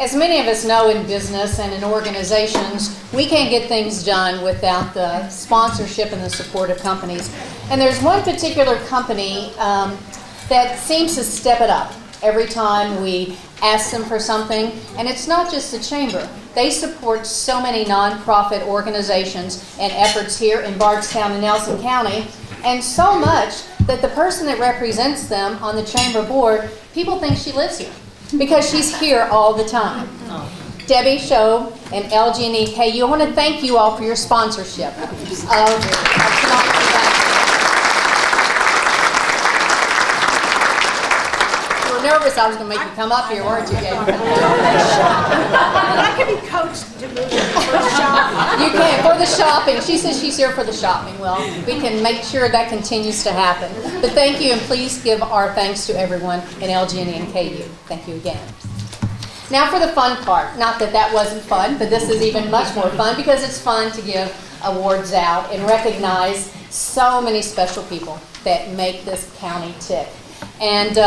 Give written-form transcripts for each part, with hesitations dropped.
As many of us know in business and in organizations, we can't get things done without the sponsorship and the support of companies. And there's one particular company that seems to step it up every time we ask them for something. And it's not just the Chamber. They support so many nonprofit organizations and efforts here in Bardstown and Nelson County, and so much that the person that represents them on the Chamber board, people think she lives here, because she's here all the time. Debbie Show and LG&E KU, I want to thank you all for your sponsorship of tonight's event. You were nervous I was going to make you come up here, weren't you, Debbie? I can be coached to move for the shopping. You can, for the shopping. She says she's here for the shopping. Well, we can make sure that continues to happen. But thank you, and please give our thanks to everyone in LG&E and KU. Thank you again. Now for the fun part. Not that that wasn't fun, but this is even much more fun because it's fun to give awards out and recognize so many special people that make this county tick. And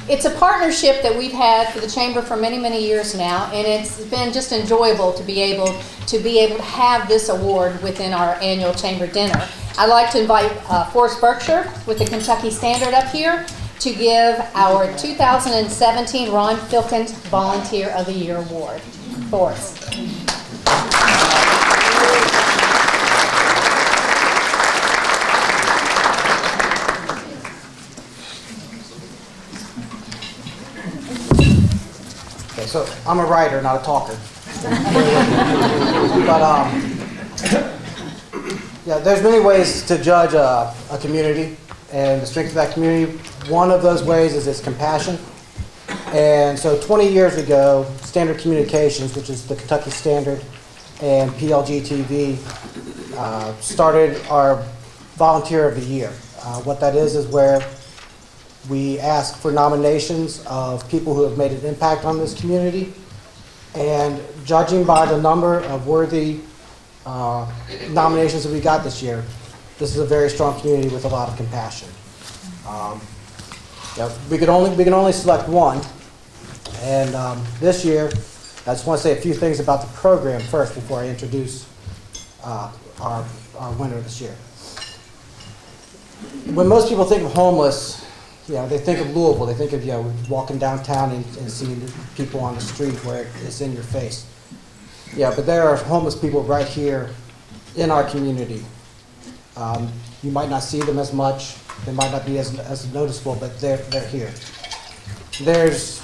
it's a partnership that we've had for the Chamber for many, many years now, and it's been just enjoyable to be able to have this award within our annual Chamber dinner. I'd like to invite Forrest Berkshire with the Kentucky Standard up here to give our 2017 Ron Filkins Volunteer of the Year Award. Forrest. So I'm a writer, not a talker. But yeah, there's many ways to judge a community and the strength of that community. One of those ways is its compassion. And so 20 years ago, Standard Communications, which is the Kentucky Standard, and PLG TV started our Volunteer of the Year. What that is where we ask for nominations of people who have made an impact on this community, and judging by the number of worthy nominations that we got this year, this is a very strong community with a lot of compassion. Yeah, we can only select one, and this year, I just want to say a few things about the program first before I introduce our winner this year. When most people think of homeless, they think of Louisville. They think of walking downtown and seeing people on the street where it's in your face. Yeah, but there are homeless people right here in our community. You might not see them as much. They might not be as noticeable, but they're here. There's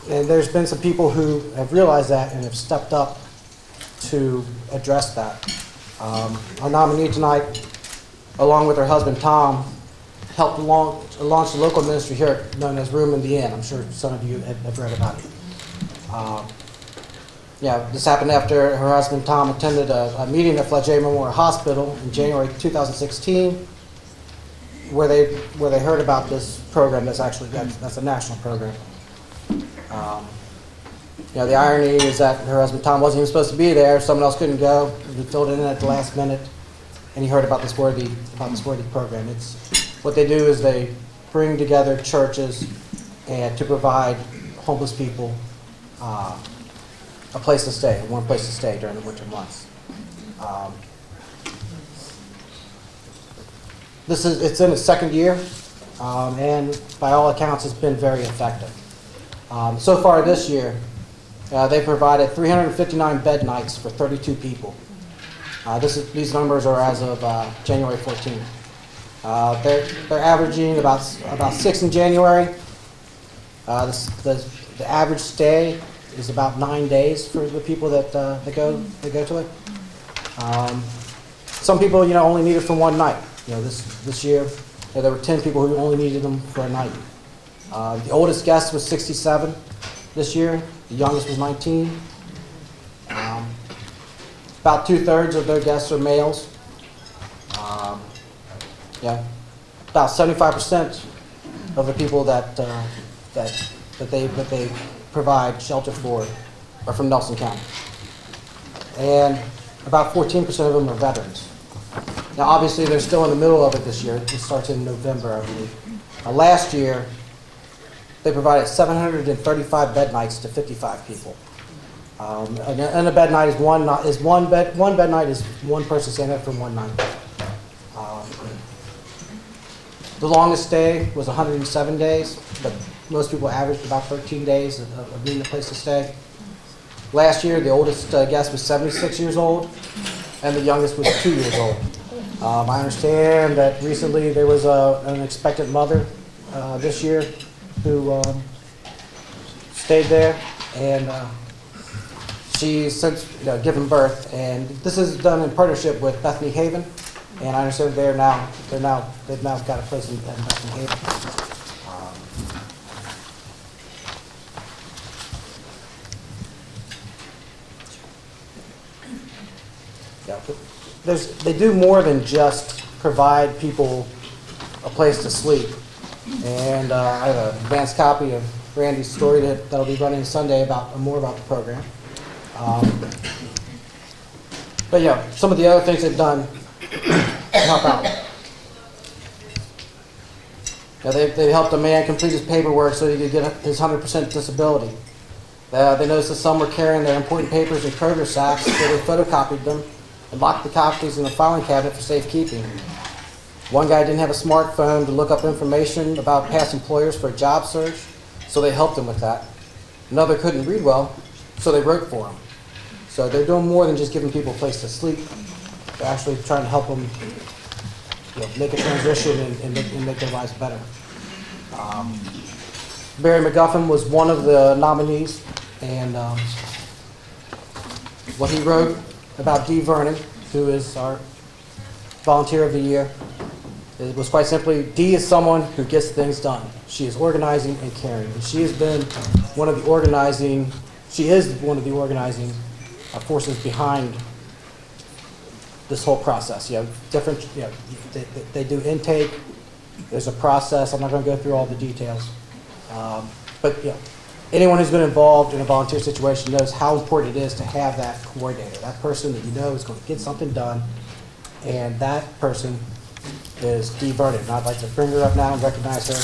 been some people who have realized that and have stepped up to address that. Our nominee tonight, along with her husband Tom, helped launch a local ministry here known as Room in the Inn. I'm sure some of you have read about it. This happened after her husband Tom attended a meeting at Fletcher Memorial Hospital in January 2016, where they heard about this program. That's a national program. The irony is that her husband Tom wasn't even supposed to be there. Someone else couldn't go. He filled it in at the last minute, and he heard about this worthy program. What they do is they bring together churches and to provide homeless people a place to stay, one place to stay during the winter months. It's in its second year, and by all accounts, it's been very effective. So far this year, they provided 359 bed nights for 32 people. These numbers are as of January 14th. They're averaging about 6 in January. The average stay is about 9 days for the people that go to it. Some people only need it for one night. This year there were 10 people who only needed them for a night. The oldest guest was 67 this year. The youngest was 19. About 2/3 of their guests are males. About 75% of the people that they provide shelter for are from Nelson County, and about 14% of them are veterans. Now, obviously, they're still in the middle of it this year. It starts in November, I believe. Last year, they provided 735 bed nights to 55 people. And a bed night is one bed night is one person staying up for one night. The longest stay was 107 days, but most people averaged about 13 days of being a place to stay. Last year, the oldest guest was 76 years old, and the youngest was 2 years old. I understand that recently there was an expectant mother this year who stayed there, and she's since given birth. And this is done in partnership with Bethany Haven, and I understand they've now got a place in Bethany Haven. Yeah, they do more than just provide people a place to sleep. And I have an advanced copy of Randy's story that'll be running Sunday more about the program. But yeah, some of the other things they've done to help out. They helped a man complete his paperwork so he could get his 100% disability. They noticed that some were carrying their important papers in Kroger sacks, so they photocopied them and locked the copies in the filing cabinet for safekeeping. One guy didn't have a smartphone to look up information about past employers for a job search, so they helped him with that. Another couldn't read well, so they wrote for him. So they're doing more than just giving people a place to sleep. They're actually trying to help them make a transition and make their lives better. Barry McGuffin was one of the nominees, and what he wrote about Dee Vernon, who is our Volunteer of the Year, it was quite simply, Dee is someone who gets things done. She is organizing and caring, and she has been one of the organizing forces behind this whole process. They do intake. There's a process. I'm not going to go through all the details, but anyone who's been involved in a volunteer situation knows how important it is to have that coordinator, that person that you know is going to get something done, and that person is Dee Vernon. And I'd like to bring her up now and recognize her.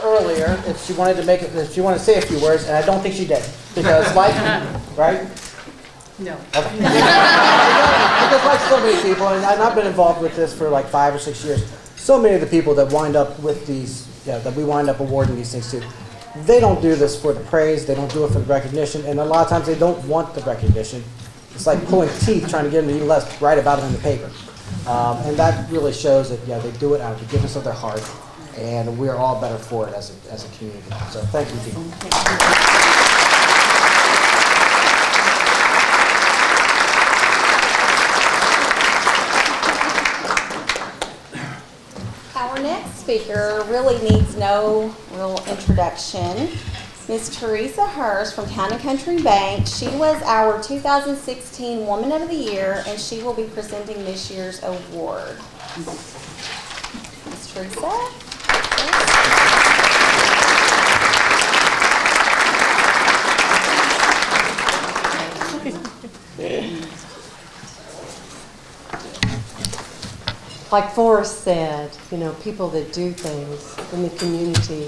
Earlier, if she wanted to say a few words, and I don't think she did, because right? No. Okay. Because like so many people, and I've been involved with this for like 5 or 6 years, so many of the people that wind up with these, that we wind up awarding these things to, they don't do this for the praise, they don't do it for the recognition, and a lot of times they don't want the recognition. It's like pulling teeth trying to get them to write about it in the paper. And that really shows that, they do it out of the goodness of their heart. And we're all better for it as a community. So thank you, Dee. Our next speaker really needs no real introduction. Ms. Teresa Hurst from Town and Country Bank. She was our 2016 Woman of the Year, and she will be presenting this year's award. Ms. Teresa? Like Forrest said, people that do things in the community,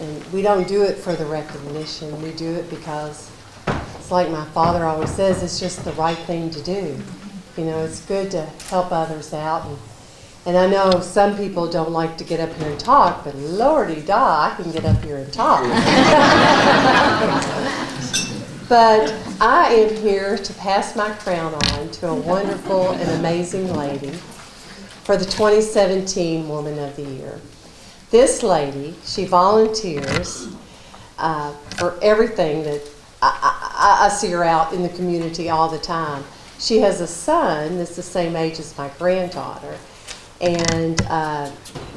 and we don't do it for the recognition. We do it because it's like my father always says, it's just the right thing to do. It's good to help others out. And I know some people don't like to get up here and talk, but lordy-da, I can get up here and talk. But I am here to pass my crown on to a wonderful and amazing lady for the 2017 Woman of the Year. This lady, she volunteers for everything that I see her out in the community all the time. She has a son that's the same age as my granddaughter. And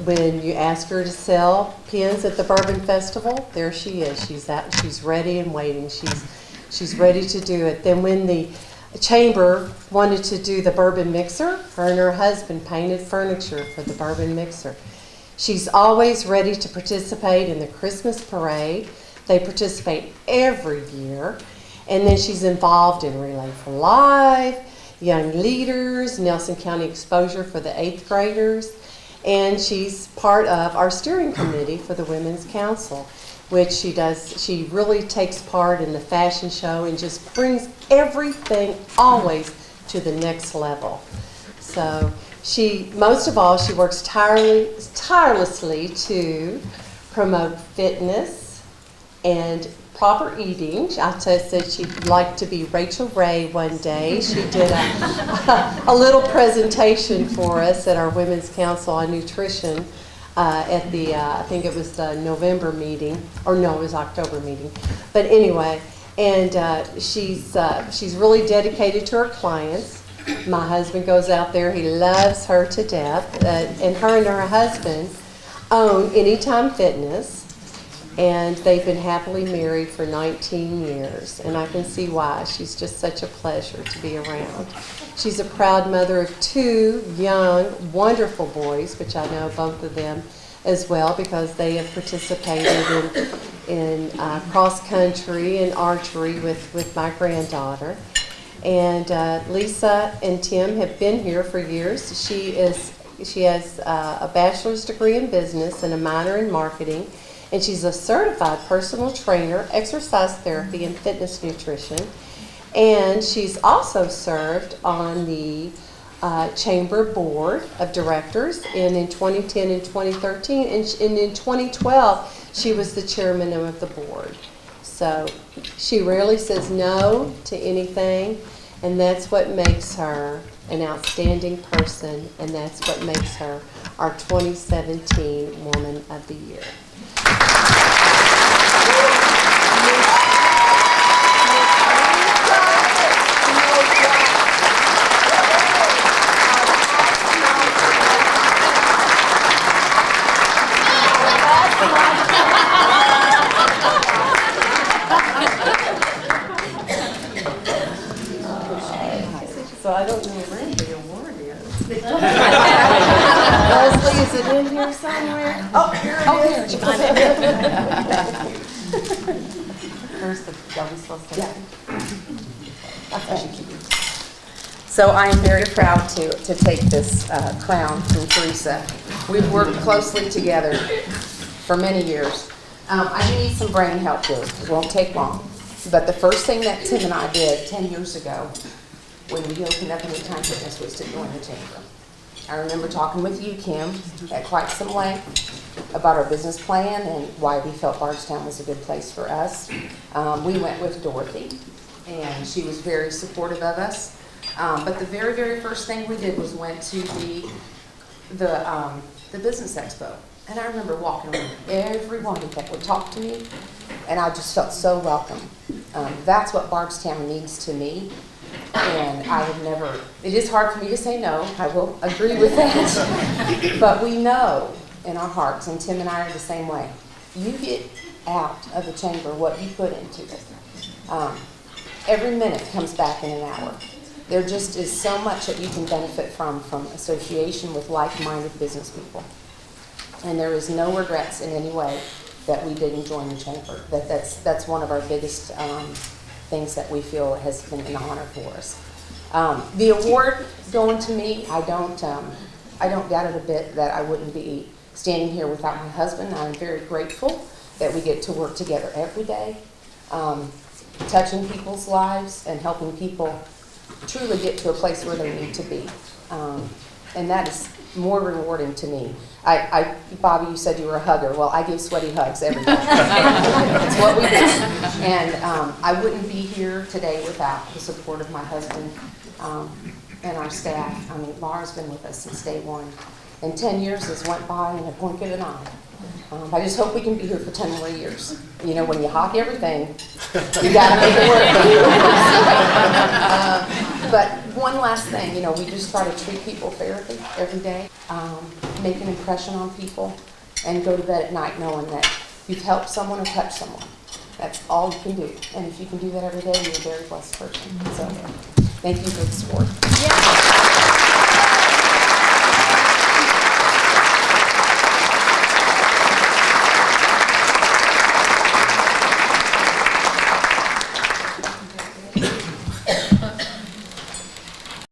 when you ask her to sell pins at the Bourbon Festival, there she is. She's ready and waiting. She's ready to do it. Then when the chamber wanted to do the bourbon mixer, her and her husband painted furniture for the bourbon mixer. She's always ready to participate in the Christmas parade. They participate every year. And then she's involved in Relay for Life, Young Leaders, Nelson County Exposure for the 8th graders. And she's part of our steering committee for the Women's Council, which she does. She really takes part in the fashion show and just brings everything always to the next level. So most of all, she works tirelessly to promote fitness and proper eating. I said she'd like to be Rachel Ray one day. She did a little presentation for us at our Women's Council on nutrition at the, I think it was the November meeting, or no, it was October meeting. But anyway, and she's really dedicated to her clients. My husband goes out there. He loves her to death. And her and her husband own Anytime Fitness. And they've been happily married for 19 years. And I can see why. She's just such a pleasure to be around. She's a proud mother of 2 young, wonderful boys, which I know both of them as well because they have participated in cross country and archery with my granddaughter. And Lisa and Tim have been here for years. She has a bachelor's degree in business and a minor in marketing. And she's a certified personal trainer, exercise therapy, and fitness nutrition. And she's also served on the Chamber Board of Directors in 2010 and 2013. And in 2012, she was the chairman of the board. So she rarely says no to anything. And that's what makes her an outstanding person. And that's what makes her our 2017 Woman of the Year. So I don't know where the award is. Leslie, is it in here somewhere? Oh, here it is. Where's the, are we supposed to? So I am very proud to take this crown from Teresa. We've worked closely together for many years. I do need some brain help here. It won't take long. But the first thing that Tim and I did 10 years ago when we opened up Anytime Fitness was to join the chamber. I remember talking with you, Kim, at quite some length about our business plan and why we felt Bardstown was a good place for us. We went with Dorothy, and she was very supportive of us. But the very, very first thing we did was went to the Business Expo. And I remember walking around everyone that would talk to me, and I just felt so welcome. That's what Bardstown means to me. And I would never, it is hard for me to say no, I will agree with that. But we know in our hearts, and Tim and I are the same way, you get out of the chamber what you put into it. Every minute comes back in an hour. There just is so much that you can benefit from association with like-minded business people. And there is no regrets in any way that we didn't join the chamber. That's one of our biggest things that we feel has been an honor for us. The award going to me, I don't doubt it a bit that I wouldn't be standing here without my husband. I'm very grateful that we get to work together every day, touching people's lives and helping people truly get to a place where they need to be. And that is more rewarding to me. Bobby, you said you were a hugger. Well, I give sweaty hugs every day. It's what we do. And I wouldn't be here today without the support of my husband and our staff. I mean, Laura's been with us since day one. And 10 years has went by in a blink of an eye. I just hope we can be here for 10 more years. You know, when you hawk everything, you got to make it work. But one last thing, you know, we just try to treat people fairly every day, make an impression on people, and go to bed at night knowing that you've helped someone or touched someone. That's all you can do. And if you can do that every day, you're a very blessed person. So thank you for the support. Yeah.